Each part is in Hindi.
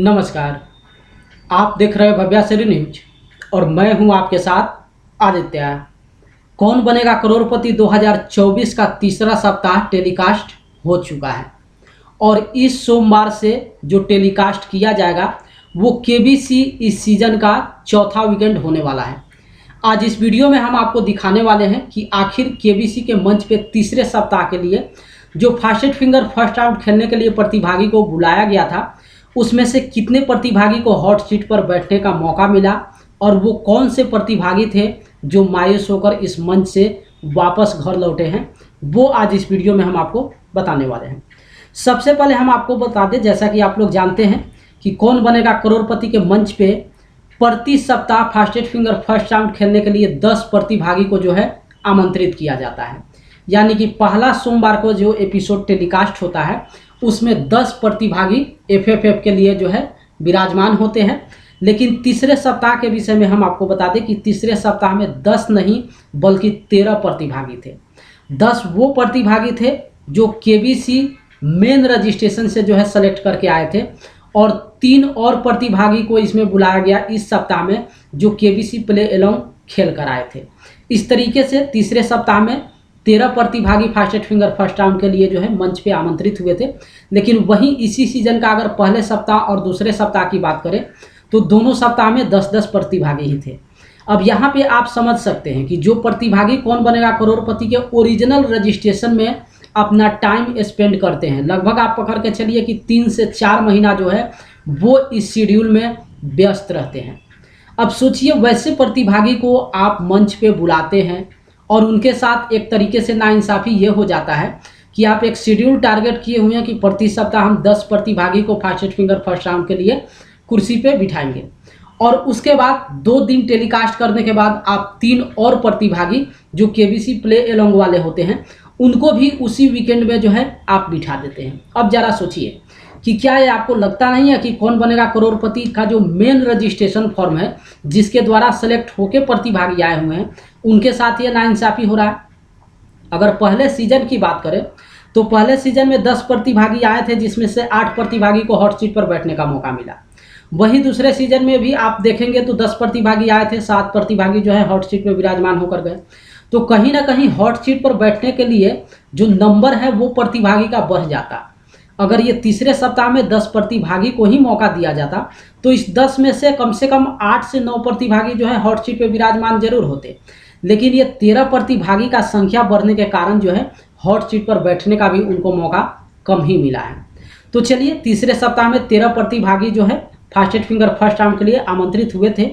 नमस्कार। आप देख रहे हैं भव्याश्री न्यूज और मैं हूं आपके साथ आदित्य। कौन बनेगा करोड़पति 2024 का तीसरा सप्ताह टेलीकास्ट हो चुका है और इस सोमवार से जो टेलीकास्ट किया जाएगा वो केबीसी इस सीजन का चौथा वीकेंड होने वाला है। आज इस वीडियो में हम आपको दिखाने वाले हैं कि आखिर केबीसी के मंच पे तीसरे सप्ताह के लिए जो फास्टेड फिंगर फर्स्ट राउंड खेलने के लिए प्रतिभागी को बुलाया गया था उसमें से कितने प्रतिभागी को हॉट सीट पर बैठने का मौका मिला और वो कौन से प्रतिभागी थे जो मायूस होकर इस मंच से वापस घर लौटे हैं, वो आज इस वीडियो में हम आपको बताने वाले हैं। सबसे पहले हम आपको बता दें, जैसा कि आप लोग जानते हैं कि कौन बनेगा करोड़पति के मंच पे प्रति सप्ताह फास्टेड फिंगर फर्स्ट राउंड खेलने के लिए 10 प्रतिभागी को जो है आमंत्रित किया जाता है। यानी कि पहला सोमवार को जो एपिसोड टेलीकास्ट होता है उसमें 10 प्रतिभागी एफएफएफ के लिए जो है विराजमान होते हैं। लेकिन तीसरे सप्ताह के विषय में हम आपको बता दें कि तीसरे सप्ताह में 10 नहीं बल्कि 13 प्रतिभागी थे। 10 वो प्रतिभागी थे जो केबीसी मेन रजिस्ट्रेशन से जो है सेलेक्ट करके आए थे और 3 और प्रतिभागी को इसमें बुलाया गया इस सप्ताह में जो केबीसी प्ले एलोंग खेल कर आए थे। इस तरीके से तीसरे सप्ताह में 13 प्रतिभागी फास्टेड फिंगर फर्स्ट राउंड के लिए जो है मंच पे आमंत्रित हुए थे। लेकिन वहीं इसी सीजन का अगर पहले सप्ताह और दूसरे सप्ताह की बात करें तो दोनों सप्ताह में 10-10 प्रतिभागी ही थे। अब यहाँ पे आप समझ सकते हैं कि जो प्रतिभागी कौन बनेगा करोड़पति के ओरिजिनल रजिस्ट्रेशन में अपना टाइम स्पेंड करते हैं, लगभग आप पकड़ के चलिए कि 3 से 4 महीना जो है वो इस शेड्यूल में व्यस्त रहते हैं। अब सोचिए वैसे प्रतिभागी को आप मंच पे बुलाते हैं और उनके साथ एक तरीके से नाइंसाफ़ी ये हो जाता है कि आप एक शेड्यूल टारगेट किए हुए हैं कि प्रति सप्ताह हम 10 प्रतिभागी को फास्टेड फिंगर फर्स्ट राउंड के लिए कुर्सी पे बिठाएंगे और उसके बाद 2 दिन टेलीकास्ट करने के बाद आप 3 और प्रतिभागी जो केबीसी प्ले एलोंग वाले होते हैं उनको भी उसी वीकेंड में जो है आप बिठा देते हैं। अब ज़रा सोचिए कि क्या ये आपको लगता नहीं है कि कौन बनेगा करोड़पति का जो मेन रजिस्ट्रेशन फॉर्म है जिसके द्वारा सेलेक्ट होकर प्रतिभागी आए हुए हैं उनके साथ ये नाइंसाफ़ी हो रहा है। अगर पहले सीजन की बात करें तो पहले सीजन में 10 प्रतिभागी आए थे जिसमें से 8 प्रतिभागी को हॉट सीट पर बैठने का मौका मिला। वहीं दूसरे सीजन में भी आप देखेंगे तो 10 प्रतिभागी आए थे, 7 प्रतिभागी जो है हॉट सीट पर विराजमान होकर गए। तो कहीं ना कहीं हॉट सीट पर बैठने के लिए जो नंबर है वो प्रतिभागी का बढ़ जाता। अगर ये तीसरे सप्ताह में 10 प्रतिभागी को ही मौका दिया जाता तो इस 10 में से कम 8 से 9 प्रतिभागी जो है हॉट सीट पे विराजमान जरूर होते। लेकिन ये 13 प्रतिभागी का संख्या बढ़ने के कारण जो है हॉट सीट पर बैठने का भी उनको मौका कम ही मिला है। तो चलिए, तीसरे सप्ताह में 13 प्रतिभागी जो है फास्टेड फिंगर फर्स्ट राउंड के लिए आमंत्रित हुए थे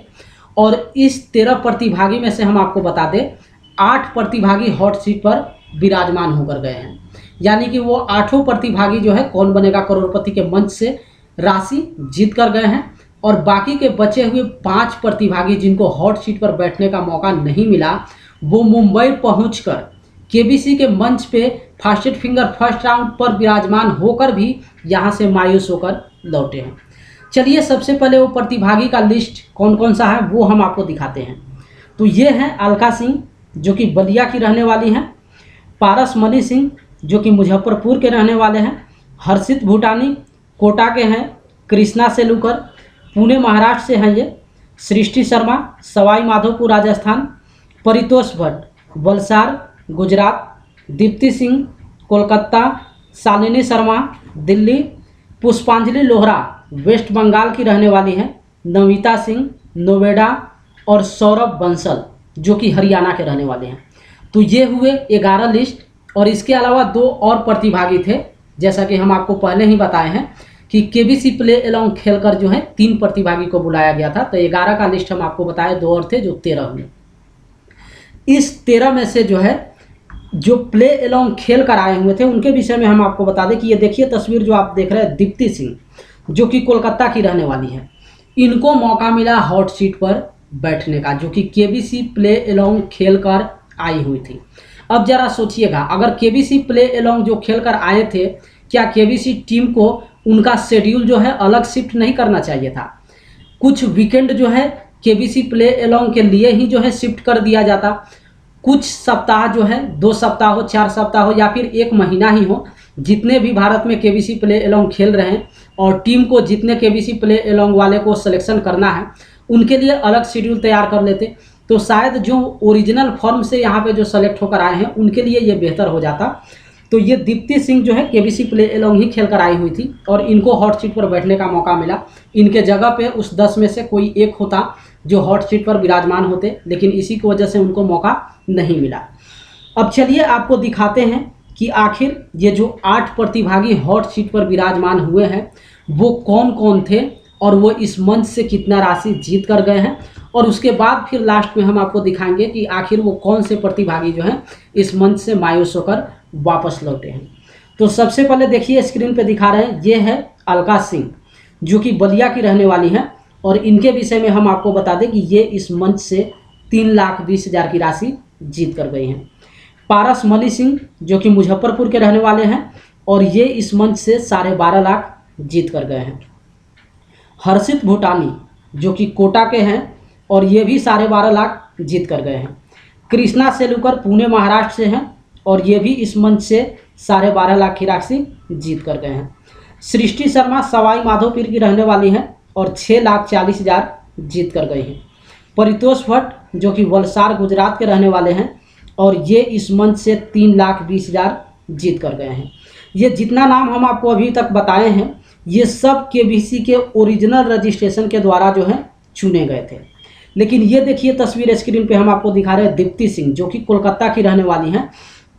और इस 13 प्रतिभागी में से हम आपको बता दें 8 प्रतिभागी हॉट सीट पर विराजमान होकर गए हैं। यानी कि वो 8 प्रतिभागी जो है कौन बनेगा करोड़पति के मंच से राशि जीत कर गए हैं और बाकी के बचे हुए 5 प्रतिभागी जिनको हॉट सीट पर बैठने का मौका नहीं मिला वो मुंबई पहुंचकर केबीसी के मंच पे फास्टेड फिंगर फर्स्ट राउंड पर विराजमान होकर भी यहां से मायूस होकर लौटे हैं। चलिए, सबसे पहले वो प्रतिभागी का लिस्ट कौन कौन सा है वो हम आपको दिखाते हैं। तो ये हैं अलका सिंह जो कि बलिया की रहने वाली हैं, पारस मनी सिंह जो कि मुजफ्फरपुर के रहने वाले हैं, हर्षित भूटानी कोटा के हैं, कृष्णा सेलूकर पुणे महाराष्ट्र से हैं, ये सृष्टि शर्मा सवाई माधोपुर राजस्थान, परितोष भट्ट वलसाड गुजरात, दीप्ति सिंह कोलकाता, शालिनी शर्मा दिल्ली, पुष्पांजलि लोहरा वेस्ट बंगाल की रहने वाली हैं, नमिता सिंह नोएडा और सौरभ बंसल जो कि हरियाणा के रहने वाले हैं। तो ये हुए 11 लिस्ट और इसके अलावा 2 और प्रतिभागी थे। जैसा कि हम आपको पहले ही बताए हैं कि केबीसी प्ले एलोंग खेलकर जो है 3 प्रतिभागी को बुलाया गया था। तो 11 का लिस्ट हम आपको बताए, 2 और थे जो 13 हुए। इस 13 में से जो है जो प्ले एलोंग खेल कर आए हुए थे उनके विषय में हम आपको बता दें कि ये देखिए तस्वीर जो आप देख रहे हैं, दीप्ति सिंह जो कि कोलकाता की रहने वाली है, इनको मौका मिला हॉट सीट पर बैठने का जो कि केबीसी प्ले एलोंग खेल कर आई हुई थी। अब जरा सोचिएगा, अगर केबीसी प्ले एलोंग जो खेल कर आए थे क्या केबीसी टीम को उनका शेड्यूल जो है अलग शिफ्ट नहीं करना चाहिए था? कुछ वीकेंड जो है केबीसी प्ले एलोंग के लिए ही जो है शिफ्ट कर दिया जाता। कुछ सप्ताह जो है 2 सप्ताह हो, 4 सप्ताह हो या फिर 1 महीना ही हो, जितने भी भारत में केबीसी प्ले एलोंग खेल रहे हैं और टीम को जितने केबीसी प्ले अलोंग वाले को सिलेक्शन करना है उनके लिए अलग शेड्यूल तैयार कर लेते, तो शायद जो ओरिजिनल फॉर्म से यहाँ पे जो सेलेक्ट होकर आए हैं उनके लिए ये बेहतर हो जाता। तो ये दीप्ति सिंह जो है केबीसी प्ले अलोंग ही खेल कर आई हुई थी और इनको हॉट सीट पर बैठने का मौका मिला। इनके जगह पे उस 10 में से कोई एक होता जो हॉट सीट पर विराजमान होते, लेकिन इसी की वजह से उनको मौका नहीं मिला। अब चलिए आपको दिखाते हैं कि आखिर ये जो 8 प्रतिभागी हॉट सीट पर विराजमान हुए हैं वो कौन कौन थे और वो इस मंच से कितना राशि जीत कर गए हैं, और उसके बाद फिर लास्ट में हम आपको दिखाएंगे कि आखिर वो कौन से प्रतिभागी जो हैं इस मंच से मायूस होकर वापस लौटे हैं। तो सबसे पहले देखिए स्क्रीन पे दिखा रहे हैं, ये है अलका सिंह जो कि बलिया की रहने वाली हैं, और इनके विषय में हम आपको बता दें कि ये इस मंच से 3,20,000 की राशि जीत कर गई हैं। पारस मनी सिंह जो कि मुजफ्फरपुर के रहने वाले हैं और ये इस मंच से 12.5 लाख जीत कर गए हैं। हर्षित भूटानी जो कि कोटा के हैं और ये भी 12.5 लाख जीत कर गए हैं। कृष्णा सेलुकर पुणे महाराष्ट्र से हैं और ये भी इस मंच से 12.5 लाख की राशि जीत कर गए हैं। सृष्टि शर्मा सवाई माधोपुर की रहने वाली हैं और 6,40,000 जीत कर गई हैं। परितोष भट्ट जो कि वलसाड गुजरात के रहने वाले हैं और ये इस मंच से 3,20,000 जीत कर गए हैं। ये जितना नाम हम आपको अभी तक बताए हैं ये सब केबीसी के ओरिजिनल रजिस्ट्रेशन के द्वारा जो है चुने गए थे। लेकिन ये देखिए तस्वीर स्क्रीन पे हम आपको दिखा रहे हैं दीप्ति सिंह जो कि कोलकाता की रहने वाली हैं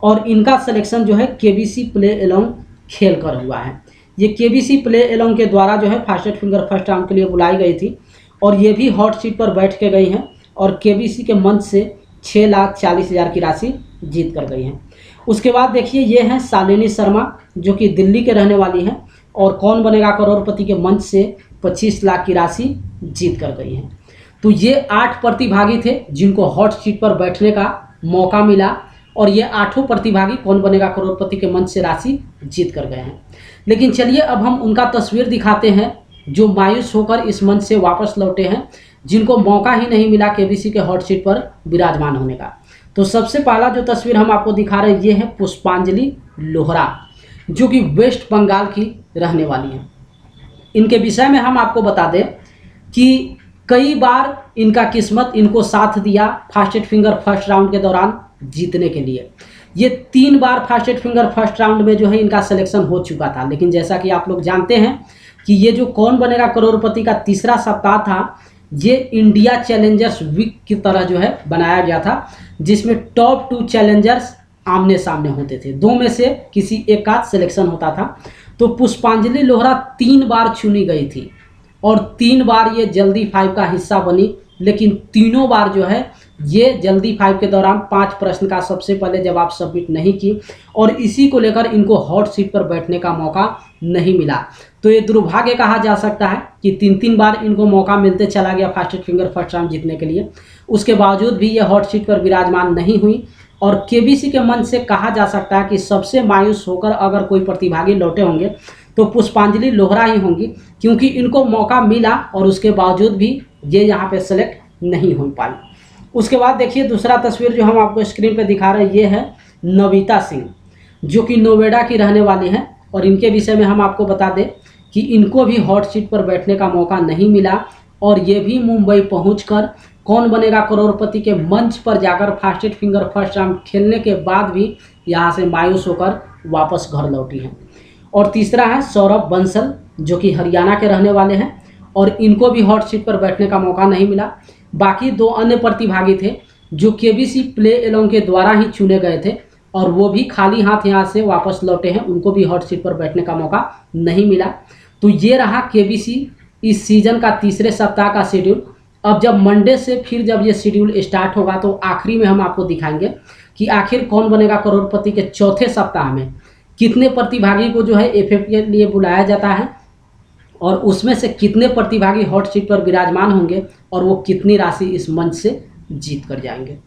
और इनका सिलेक्शन जो है केबीसी प्ले अलोंग खेल कर हुआ है। ये केबीसी प्ले अलोंग के द्वारा जो है फास्टेस्ट फिंगर फर्स्ट राउंड के लिए बुलाई गई थी और ये भी हॉट सीट पर बैठ के गई हैं और केबीसी के मंच से 6,40,000 की राशि जीत कर गई हैं। उसके बाद देखिए ये हैं शालिनी शर्मा जो कि दिल्ली के रहने वाली हैं और कौन बनेगा करोड़पति के मंच से 25 लाख की राशि जीत कर गई हैं। तो ये 8 प्रतिभागी थे जिनको हॉट सीट पर बैठने का मौका मिला और ये 8 प्रतिभागी कौन बनेगा करोड़पति के मंच से राशि जीत कर गए हैं। लेकिन चलिए अब हम उनका तस्वीर दिखाते हैं जो मायूस होकर इस मंच से वापस लौटे हैं, जिनको मौका ही नहीं मिला केबीसी के हॉट सीट पर विराजमान होने का। तो सबसे पहला जो तस्वीर हम आपको दिखा रहे हैं ये है पुष्पांजलि लोहरा जो कि वेस्ट बंगाल की रहने वाली हैं। इनके विषय में हम आपको बता दें कि कई बार इनका किस्मत इनको साथ दिया फास्टेस्ट फिंगर फर्स्ट राउंड के दौरान जीतने के लिए। ये 3 बार फास्टेस्ट फिंगर फर्स्ट राउंड में जो है इनका सिलेक्शन हो चुका था, लेकिन जैसा कि आप लोग जानते हैं कि ये जो कौन बनेगा करोड़पति का तीसरा सप्ताह था ये इंडिया चैलेंजर्स वीक की तरह जो है बनाया गया था, जिसमें टॉप 2 चैलेंजर्स आमने सामने होते थे, 2 में से किसी एक का सिलेक्शन होता था। तो पुष्पांजलि लोहरा 3 बार चुनी गई थी और 3 बार ये जल्दी 5 का हिस्सा बनी, लेकिन तीनों बार जो है ये जल्दी 5 के दौरान 5 प्रश्न का सबसे पहले जवाब सबमिट नहीं की और इसी को लेकर इनको हॉट सीट पर बैठने का मौका नहीं मिला। तो ये दुर्भाग्य कहा जा सकता है कि 3 बार इनको मौका मिलते चला गया फास्टेस्ट फिंगर फर्स्ट राउंड जीतने के लिए, उसके बावजूद भी ये हॉट सीट पर विराजमान नहीं हुई। और केबीसी के मंच से कहा जा सकता है कि सबसे मायूस होकर अगर कोई प्रतिभागी लौटे होंगे तो पुष्पांजलि लोहरा ही होंगी, क्योंकि इनको मौका मिला और उसके बावजूद भी ये यहाँ पे सेलेक्ट नहीं हो पाई। उसके बाद देखिए दूसरा तस्वीर जो हम आपको स्क्रीन पे दिखा रहे हैं ये है नविता सिंह जो कि नोएडा की रहने वाली हैं और इनके विषय में हम आपको बता दें कि इनको भी हॉट सीट पर बैठने का मौका नहीं मिला और ये भी मुंबई पहुंचकर कौन बनेगा करोड़पति के मंच पर जाकर फास्टेस्ट फिंगर फर्स्ट राउंड खेलने के बाद भी यहाँ से मायूस होकर वापस घर लौटी हैं। और तीसरा है सौरभ बंसल जो कि हरियाणा के रहने वाले हैं और इनको भी हॉट सीट पर बैठने का मौका नहीं मिला। बाकी 2 अन्य प्रतिभागी थे जो केबीसी प्ले अलोंग के द्वारा ही चुने गए थे और वो भी खाली हाथ यहाँ से वापस लौटे हैं, उनको भी हॉट सीट पर बैठने का मौका नहीं मिला। तो ये रहा केबीसी इस सीजन का तीसरे सप्ताह का शेड्यूल। अब जब मंडे से फिर जब ये शेड्यूल स्टार्ट होगा तो आखिरी में हम आपको दिखाएंगे कि आखिर कौन बनेगा करोड़पति के चौथे सप्ताह में कितने प्रतिभागी को जो है एफएफ के लिए बुलाया जाता है और उसमें से कितने प्रतिभागी हॉट सीट पर विराजमान होंगे और वो कितनी राशि इस मंच से जीत कर जाएंगे।